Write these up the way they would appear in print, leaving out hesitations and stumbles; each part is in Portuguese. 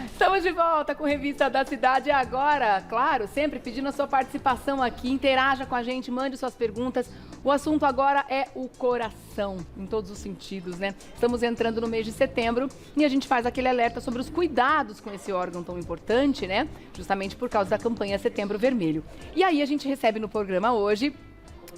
Estamos de volta com a Revista da Cidade agora, claro, sempre pedindo a sua participação aqui, interaja com a gente, mande suas perguntas. O assunto agora é o coração, em todos os sentidos, né? Estamos entrando no mês de setembro e a gente faz aquele alerta sobre os cuidados com esse órgão tão importante, né? Justamente por causa da campanha Setembro Vermelho. E aí a gente recebe no programa hoje,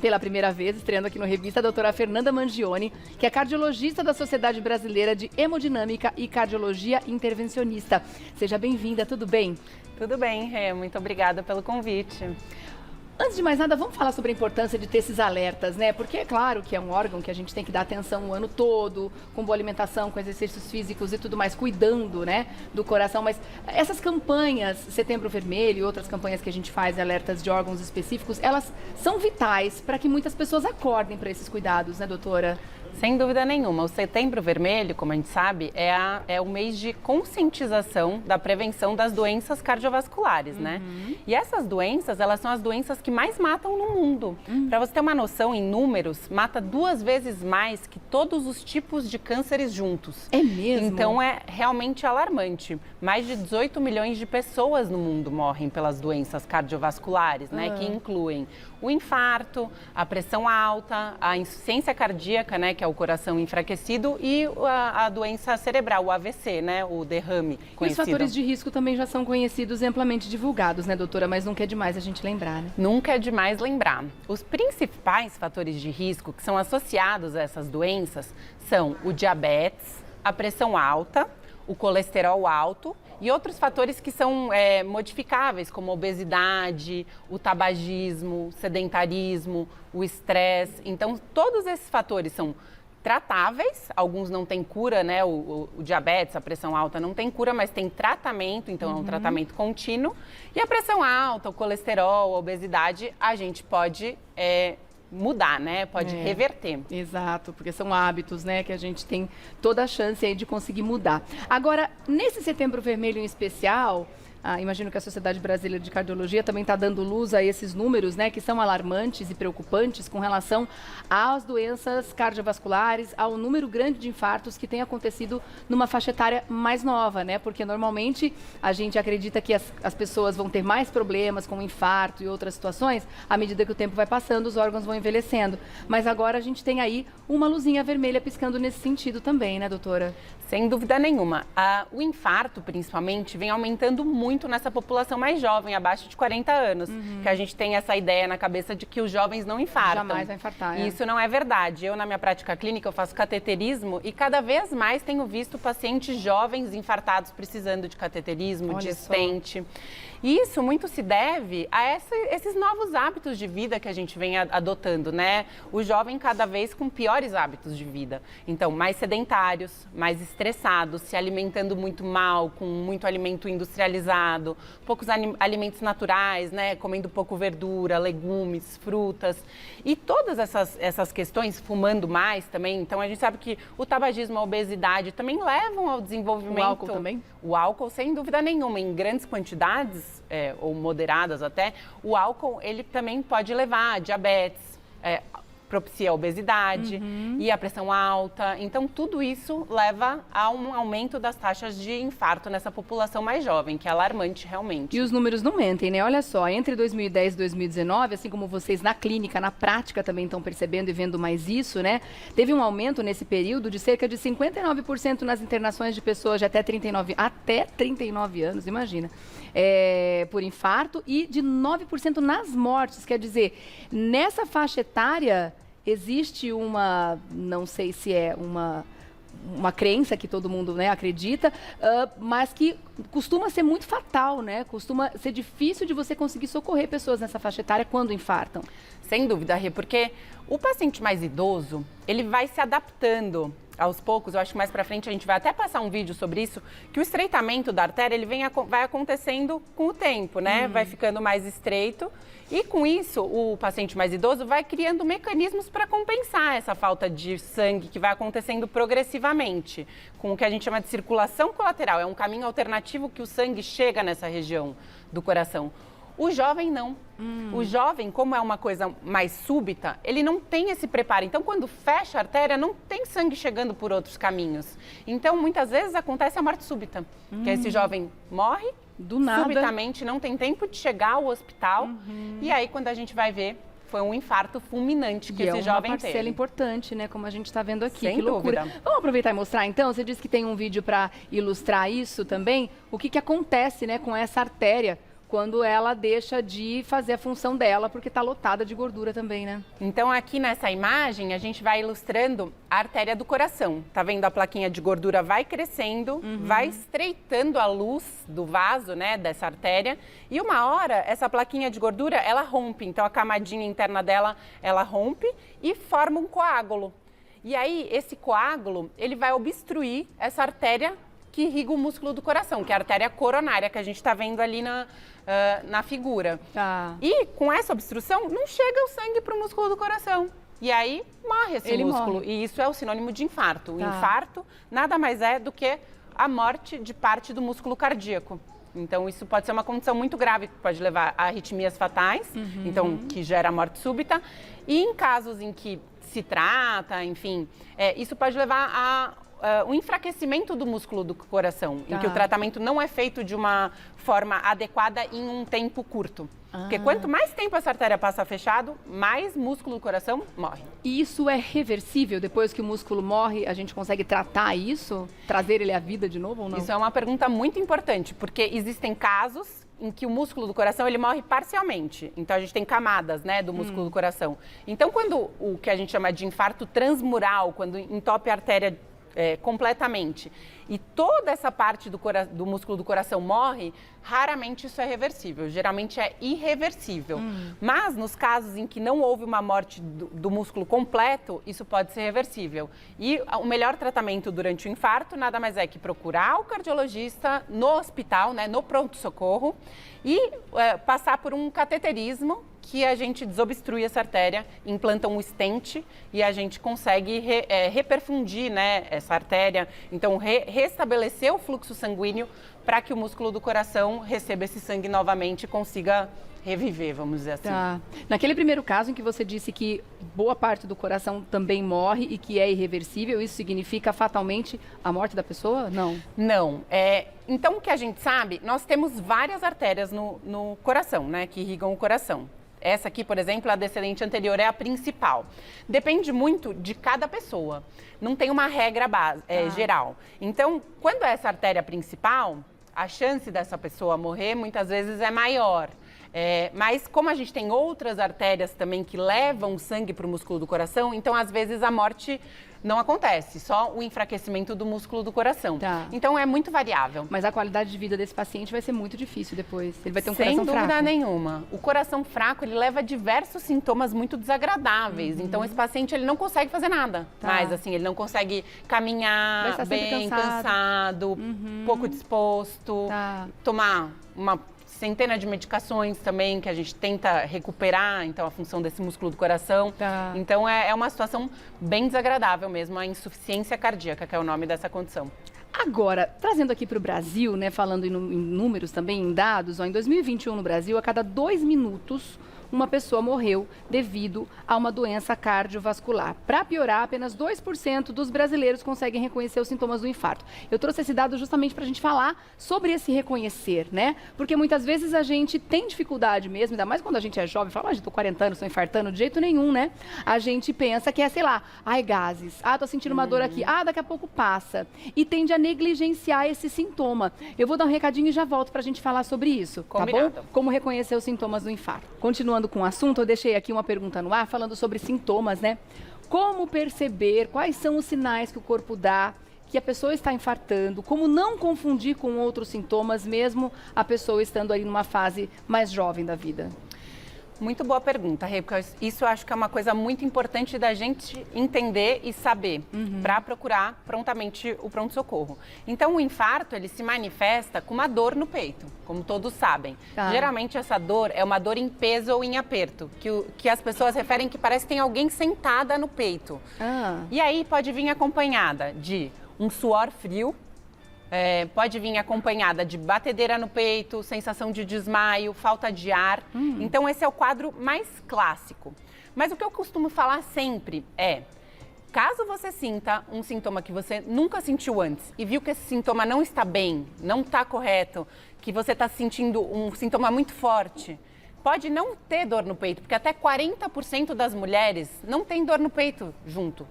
pela primeira vez, estreando aqui no Revista, a doutora Fernanda Mangione, que é cardiologista da Sociedade Brasileira de Hemodinâmica e Cardiologia Intervencionista. Seja bem-vinda, tudo bem? Tudo bem, Rê, muito obrigada pelo convite. Antes de mais nada, vamos falar sobre a importância de ter esses alertas, né? Porque é claro que é um órgão que a gente tem que dar atenção o ano todo, com boa alimentação, com exercícios físicos e tudo mais, cuidando, né, do coração. Mas essas campanhas, Setembro Vermelho e outras campanhas que a gente faz, alertas de órgãos específicos, elas são vitais para que muitas pessoas acordem para esses cuidados, né, doutora? Sem dúvida nenhuma. O Setembro Vermelho, como a gente sabe, é o mês de conscientização da prevenção das doenças cardiovasculares, né? E essas doenças, elas são as doenças que mais matam no mundo. Para você ter uma noção, em números, mata 2 vezes mais que todos os tipos de cânceres juntos. É mesmo? Então é realmente alarmante. Mais de 18 milhões de pessoas no mundo morrem pelas doenças cardiovasculares, né? Que incluem o infarto, a pressão alta, a insuficiência cardíaca, né, que é o coração enfraquecido, e a doença cerebral, o AVC, né, o derrame conhecido. E os fatores de risco também já são conhecidos e amplamente divulgados, né, doutora? Mas nunca é demais a gente lembrar, né? Nunca é demais lembrar. Os principais fatores de risco que são associados a essas doenças são o diabetes, a pressão alta, o colesterol alto e outros fatores que são modificáveis, como a obesidade, o tabagismo, o sedentarismo, o estresse. Então, todos esses fatores são tratáveis, alguns não têm cura, né? O diabetes, a pressão alta não tem cura, mas tem tratamento, então é um tratamento contínuo. E a pressão alta, o colesterol, a obesidade, a gente pode mudar, né? Pode reverter. Exato, porque são hábitos, né, que a gente tem toda a chance aí de conseguir mudar. Agora, nesse Setembro Vermelho em especial, imagino que a Sociedade Brasileira de Cardiologia também está dando luz a esses números, né, que são alarmantes e preocupantes com relação às doenças cardiovasculares, ao número grande de infartos que tem acontecido numa faixa etária mais nova, né, porque normalmente a gente acredita que as pessoas vão ter mais problemas com infarto e outras situações à medida que o tempo vai passando, os órgãos vão envelhecendo. Mas agora a gente tem aí uma luzinha vermelha piscando nesse sentido também, né, doutora? Sem dúvida nenhuma. O infarto, principalmente, vem aumentando muito nessa população mais jovem, abaixo de 40 anos. Que a gente tem essa ideia na cabeça de que os jovens não infartam. Jamais vai infartar, E isso não é verdade. Eu, na minha prática clínica, eu faço cateterismo e cada vez mais tenho visto pacientes jovens infartados precisando de cateterismo, de stent. E isso muito se deve a esses novos hábitos de vida que a gente vem adotando, né? O jovem cada vez com piores hábitos de vida. Então, mais sedentários, mais estressados, se alimentando muito mal, com muito alimento industrializado, poucos alimentos naturais, né? Comendo pouco verdura, legumes, frutas. E todas essas questões, fumando mais também. Então, a gente sabe que o tabagismo, a obesidade também levam ao desenvolvimento... O álcool também? O álcool, sem dúvida nenhuma, em grandes quantidades, ou moderadas até, o álcool ele também pode levar a diabetes, propicia a obesidade e a pressão alta. Então, tudo isso leva a um aumento das taxas de infarto nessa população mais jovem, que é alarmante realmente. E os números não mentem, né? Olha só, entre 2010 e 2019, assim como vocês na clínica, na prática também estão percebendo e vendo mais isso, né? Teve um aumento nesse período de cerca de 59% nas internações de pessoas de até 39 anos, imagina, por infarto, e de 9% nas mortes. Quer dizer, nessa faixa etária existe não sei se é uma crença que todo mundo, né, acredita, mas que costuma ser muito fatal, né? Costuma ser difícil de você conseguir socorrer pessoas nessa faixa etária quando infartam. Sem dúvida, Rê, porque o paciente mais idoso, ele vai se adaptando aos poucos. Eu acho que mais para frente a gente vai até passar um vídeo sobre isso, que o estreitamento da artéria, ele vai acontecendo com o tempo, né? Vai ficando mais estreito e com isso o paciente mais idoso vai criando mecanismos para compensar essa falta de sangue que vai acontecendo progressivamente, com o que a gente chama de circulação colateral. É um caminho alternativo que o sangue chega nessa região do coração. O jovem não. O jovem, como é uma coisa mais súbita, ele não tem esse preparo. Então, quando fecha a artéria, não tem sangue chegando por outros caminhos. Então, muitas vezes acontece a morte súbita. Que esse jovem morre, do nada, subitamente, não tem tempo de chegar ao hospital. E aí, quando a gente vai ver, foi um infarto fulminante que esse jovem teve. É uma parcela importante, né? Como a gente está vendo aqui. Sem que loucura. dúvida. Vamos aproveitar e mostrar, então? Você disse que tem um vídeo para ilustrar isso também. O que acontece, né, com essa artéria quando ela deixa de fazer a função dela, porque está lotada de gordura também, né? Então, aqui nessa imagem, a gente vai ilustrando a artéria do coração. Tá vendo? A plaquinha de gordura vai crescendo, vai estreitando a luz do vaso, né, dessa artéria. E uma hora, essa plaquinha de gordura, ela rompe. Então, a camadinha interna dela, ela rompe e forma um coágulo. E aí, esse coágulo, ele vai obstruir essa artéria que irriga o músculo do coração, que é a artéria coronária, que a gente está vendo ali na figura. Tá. E com essa obstrução, não chega o sangue para o músculo do coração. E aí morre esse músculo. Morre. E isso é o sinônimo de infarto. O Tá. infarto nada mais é do que a morte de parte do músculo cardíaco. Então, isso pode ser uma condição muito grave, que pode levar a arritmias fatais, então, que gera morte súbita. E em casos em que se trata, enfim, isso pode levar a um enfraquecimento do músculo do coração, em que o tratamento não é feito de uma forma adequada em um tempo curto. Porque quanto mais tempo essa artéria passa fechado, mais músculo do coração morre. E isso é reversível? Depois que o músculo morre, a gente consegue tratar isso? Trazer ele à vida de novo ou não? Isso é uma pergunta muito importante, porque existem casos em que o músculo do coração ele morre parcialmente. Então, a gente tem camadas, né, do músculo do coração. Então, quando o que a gente chama de infarto transmural, quando entope a artéria completamente, e toda essa parte do músculo do coração morre, raramente isso é reversível, geralmente é irreversível. Mas nos casos em que não houve uma morte do músculo completo, isso pode ser reversível. E o melhor tratamento durante o infarto nada mais é que procurar o cardiologista no hospital, né, no pronto-socorro, e passar por um cateterismo, que a gente desobstrui essa artéria, implanta um stent e a gente consegue reperfundir, né, essa artéria, então restabelecer o fluxo sanguíneo para que o músculo do coração receba esse sangue novamente e consiga reviver, vamos dizer assim. Tá. Naquele primeiro caso em que você disse que boa parte do coração também morre e que é irreversível, isso significa fatalmente a morte da pessoa? Não. Não. Então, o que a gente sabe, nós temos várias artérias no coração, né, que irrigam o coração. Essa aqui, por exemplo, a descendente anterior é a principal. Depende muito de cada pessoa. Não tem uma regra geral. Então, quando é essa artéria principal, a chance dessa pessoa morrer muitas vezes é maior. Mas como a gente tem outras artérias também que levam sangue para o músculo do coração, então às vezes a morte não acontece, só o enfraquecimento do músculo do coração. Tá. Então é muito variável. Mas a qualidade de vida desse paciente vai ser muito difícil depois. Ele vai ter um coração fraco. Sem dúvida nenhuma. O coração fraco, ele leva a diversos sintomas muito desagradáveis. Então esse paciente, ele não consegue fazer nada. Tá. Mas assim, ele não consegue caminhar bem, cansado, pouco disposto, tomar uma centena de medicações também que a gente tenta recuperar, então, a função desse músculo do coração. Tá. Então, é uma situação bem desagradável mesmo, a insuficiência cardíaca, que é o nome dessa condição. Agora, trazendo aqui para o Brasil, né, falando em números também, em dados, em 2021 no Brasil, a cada 2 minutos, uma pessoa morreu devido a uma doença cardiovascular. Para piorar, apenas 2% dos brasileiros conseguem reconhecer os sintomas do infarto. Eu trouxe esse dado justamente para a gente falar sobre esse reconhecer, né? Porque muitas vezes a gente tem dificuldade mesmo, ainda mais quando a gente é jovem, fala, já tô 40 anos, tô infartando, de jeito nenhum, né? A gente pensa que é, sei lá, ai, gases, tô sentindo uma dor aqui, daqui a pouco passa. E tende a negligenciar esse sintoma. Eu vou dar um recadinho e já volto para a gente falar sobre isso, Combinado. Tá bom? Como reconhecer os sintomas do infarto. Continuando com o assunto, eu deixei aqui uma pergunta no ar falando sobre sintomas, né? Como perceber quais são os sinais que o corpo dá que a pessoa está infartando, como não confundir com outros sintomas, mesmo a pessoa estando aí numa fase mais jovem da vida? Muito boa pergunta, Rê, porque isso eu acho que é uma coisa muito importante da gente entender e saber para procurar prontamente o pronto-socorro. Então, o infarto, ele se manifesta com uma dor no peito, como todos sabem. Tá. Geralmente, essa dor é uma dor em peso ou em aperto, que as pessoas referem que parece que tem alguém sentada no peito. E aí, pode vir acompanhada de um suor frio, Pode vir acompanhada de batedeira no peito, sensação de desmaio, falta de ar. Então, esse é o quadro mais clássico. Mas o que eu costumo falar sempre é, caso você sinta um sintoma que você nunca sentiu antes e viu que esse sintoma não está bem, não está correto, que você está sentindo um sintoma muito forte, pode não ter dor no peito, porque até 40% das mulheres não tem dor no peito junto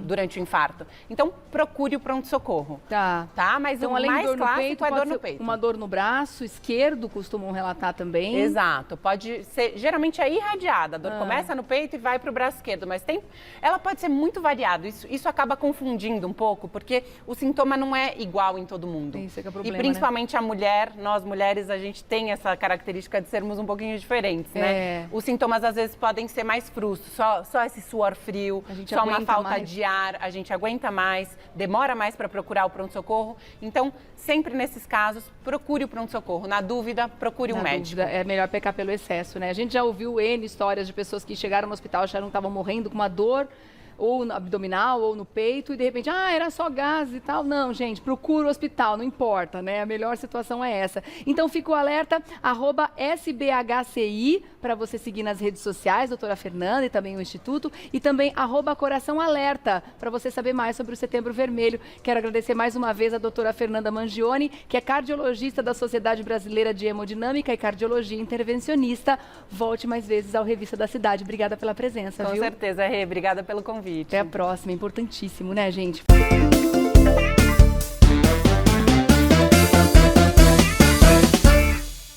durante o infarto. Então, procure o pronto-socorro. Tá. Mas então, o além mais de dor no clássico peito, é pode dor no ser peito. uma dor no braço esquerdo, costumam relatar também. Exato. Pode ser, geralmente é irradiada. A dor começa no peito e vai para o braço esquerdo, mas ela pode ser muito variada. Isso acaba confundindo um pouco, porque o sintoma não é igual em todo mundo. Isso é que é o problema, e principalmente a mulher, nós mulheres, a gente tem essa característica de sermos um pouquinho diferentes, né? Os sintomas às vezes podem ser mais frustros, só esse suor frio, só uma falta de ar, a gente aguenta mais, demora mais para procurar o pronto-socorro. Então, sempre nesses casos, procure o pronto-socorro. Na dúvida, procure um médico. É melhor pecar pelo excesso, né? A gente já ouviu N histórias de pessoas que chegaram no hospital, acharam que estavam morrendo com uma dor, ou no abdominal, ou no peito, e de repente, era só gás e tal. Não, gente, procura o hospital, não importa, né? A melhor situação é essa. Então, fica o alerta, @SBHCI, para você seguir nas redes sociais, doutora Fernanda, e também o Instituto, e também @Coração Alerta, para você saber mais sobre o Setembro Vermelho. Quero agradecer mais uma vez a doutora Fernanda Mangione, que é cardiologista da Sociedade Brasileira de Hemodinâmica e Cardiologia Intervencionista. Volte mais vezes ao Revista da Cidade. Obrigada pela presença, Com viu? certeza, Rê. Obrigada pelo convite. Até a próxima, é importantíssimo, né, gente?